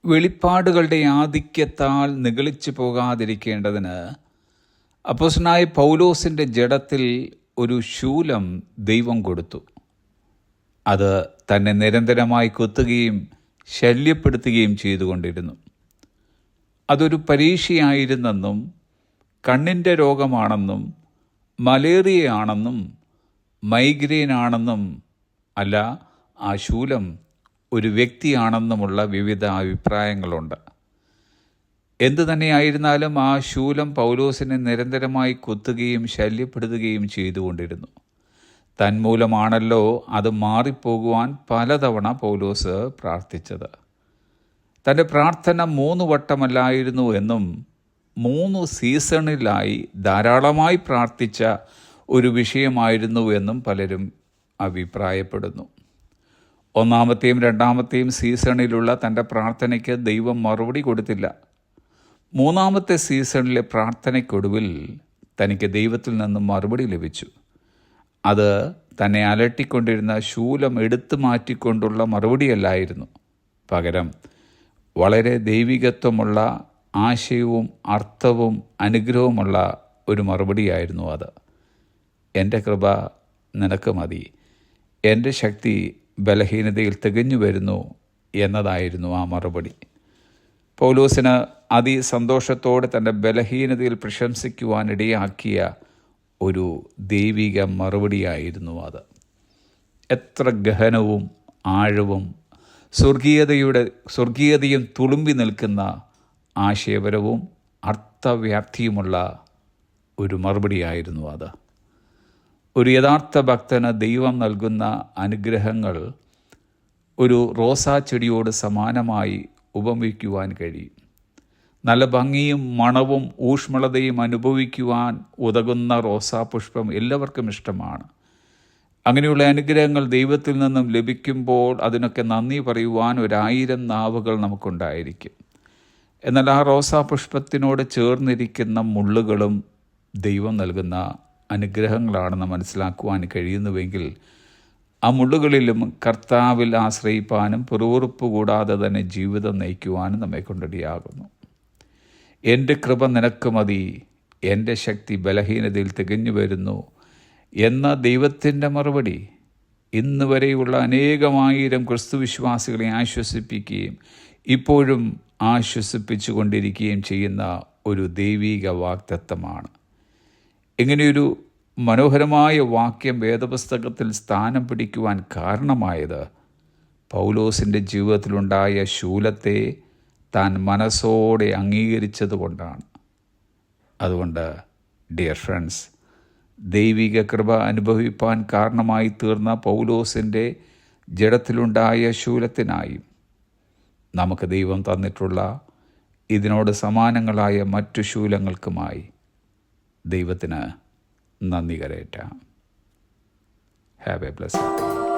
വെളിപ്പാടുകളുടെ ആധിക്യത്താൽ നിഗളിച്ചു പോകാതിരിക്കേണ്ടതിന് അപ്പോസ്തലനായ പൗലോസിൻ്റെ ജഡത്തിൽ ഒരു ശൂലം ദൈവം കൊടുത്തു. അത് തന്നെ നിരന്തരമായി കുത്തുകയും ശല്യപ്പെടുത്തുകയും ചെയ്തുകൊണ്ടിരുന്നു. അതൊരു പരീക്ഷയായിരുന്നെന്നും കണ്ണിൻ്റെ രോഗമാണെന്നും മലേറിയയാണെന്നും മൈഗ്രെയിൻ ആണെന്നും അല്ല, ആ ശൂലം ഒരു വ്യക്തിയാണെന്നുമുള്ള വിവിധ അഭിപ്രായങ്ങളുണ്ട്. എന്തു തന്നെയായിരുന്നാലും ആ ശൂലം പൗലോസിനെ നിരന്തരമായി കുത്തുകയും ശല്യപ്പെടുത്തുകയും ചെയ്തുകൊണ്ടിരുന്നു. തന്മൂലമാണല്ലോ അത് മാറിപ്പോകുവാൻ പലതവണ പൗലോസ് പ്രാർത്ഥിച്ചത്. തൻ്റെ പ്രാർത്ഥന 3 വട്ടമല്ലായിരുന്നു എന്നും 3 സീസണിലായി ധാരാളമായി പ്രാർത്ഥിച്ച ഒരു വിഷയമായിരുന്നു എന്നും പലരും അഭിപ്രായപ്പെടുന്നു. 1-ാമത്തെയും 2-ാമത്തെയും സീസണിലുള്ള തൻ്റെ പ്രാർത്ഥനയ്ക്ക് ദൈവം മറുപടി കൊടുത്തില്ല. 3-ാമത്തെ സീസണിലെ പ്രാർത്ഥനയ്ക്കൊടുവിൽ തനിക്ക് ദൈവത്തിൽ നിന്നും മറുപടി ലഭിച്ചു. അത് തന്നെ അലട്ടിക്കൊണ്ടിരുന്ന ശൂലം എടുത്തു മാറ്റിക്കൊണ്ടുള്ള മറുപടിയല്ലായിരുന്നു. പകരം വളരെ ദൈവികത്വമുള്ള ആശയവും അർത്ഥവും അനുഗ്രഹവുമുള്ള ഒരു മറുപടിയായിരുന്നു അത്. എൻ്റെ കൃപ നിനക്ക് മതി, എൻ്റെ ശക്തി ബലഹീനതയിൽ തികഞ്ഞു വരുന്നു എന്നതായിരുന്നു ആ മറുപടി. പൗലോസിന് അതിസന്തോഷത്തോടെ തൻ്റെ ബലഹീനതയിൽ പ്രശംസിക്കുവാനിടയാക്കിയ ഒരു ദൈവിക മറുപടിയായിരുന്നു അത്. എത്ര ഗഹനവും ആഴവും സ്വർഗീയതയും തുളുമ്പി നിൽക്കുന്ന ആശയപരവും അർത്ഥവ്യാപ്തിയുമുള്ള ഒരു മറുപടിയായിരുന്നു അത്. ഒരു യഥാർത്ഥ ഭക്തന് ദൈവം നൽകുന്ന അനുഗ്രഹങ്ങൾ ഒരു റോസാ ചെടിയോട് സമാനമായി ഉപമിക്കുവാൻ കഴിയും. നല്ല ഭംഗിയും മണവും ഊഷ്മളതയും അനുഭവിക്കുവാൻ ഉതകുന്ന റോസാപുഷ്പം എല്ലാവർക്കും ഇഷ്ടമാണ്. അങ്ങനെയുള്ള അനുഗ്രഹങ്ങൾ ദൈവത്തിൽ നിന്നും ലഭിക്കുമ്പോൾ അതിനൊക്കെ നന്ദി പറയുവാൻ 1000 നാവുകൾ നമുക്കുണ്ടായിരിക്കും. എന്നാൽ ആ റോസാപുഷ്പത്തിനോട് ചേർന്നിരിക്കുന്ന മുള്ളുകളും ദൈവം നൽകുന്ന അനുഗ്രഹങ്ങളാണെന്ന് മനസ്സിലാക്കുവാൻ കഴിയുന്നുവെങ്കിൽ ആ മുള്ളുകളിലും കർത്താവിൽ ആശ്രയിപ്പാനും പിറുപിറുപ്പ് കൂടാതെ തന്നെ ജീവിതം നയിക്കുവാനും നമ്മെ കൊണ്ടിടയാകുന്നു. എൻ്റെ കൃപ നിനക്ക് മതി, എൻ്റെ ശക്തി ബലഹീനതയിൽ തികഞ്ഞു വരുന്നു എന്ന ദൈവത്തിൻ്റെ മറുപടി ഇന്ന് വരെയുള്ള അനേകമായിരം ക്രിസ്തുവിശ്വാസികളെ ആശ്വസിപ്പിക്കുകയും ഇപ്പോഴും ആശ്വസിപ്പിച്ചു കൊണ്ടിരിക്കുകയും ചെയ്യുന്ന ഒരു ദൈവിക വാഗ്ദത്തമാണ്. ഇങ്ങനെയൊരു മനോഹരമായ വാക്യം വേദപുസ്തകത്തിൽ സ്ഥാനം പിടിക്കുവാൻ കാരണമായത് പൗലോസിൻ്റെ ജീവിതത്തിലുണ്ടായ ശൂലത്തെ താൻ മനസ്സോടെ അംഗീകരിച്ചത് കൊണ്ടാണ്. അതുകൊണ്ട് ഡിയർ ഫ്രണ്ട്സ്, ദൈവിക കൃപ അനുഭവിപ്പാൻ കാരണമായി തീർന്ന പൗലോസിൻ്റെ ജഡത്തിലുണ്ടായ ശൂലത്തിനായും നമുക്ക് ദൈവം തന്നിട്ടുള്ള ഇതിനോട് സമാനങ്ങളായ മറ്റു ശൂലങ്ങൾക്കുമായി ദൈവത്തിന് നന്ദി കരയറ്റാം. Have a blessed day.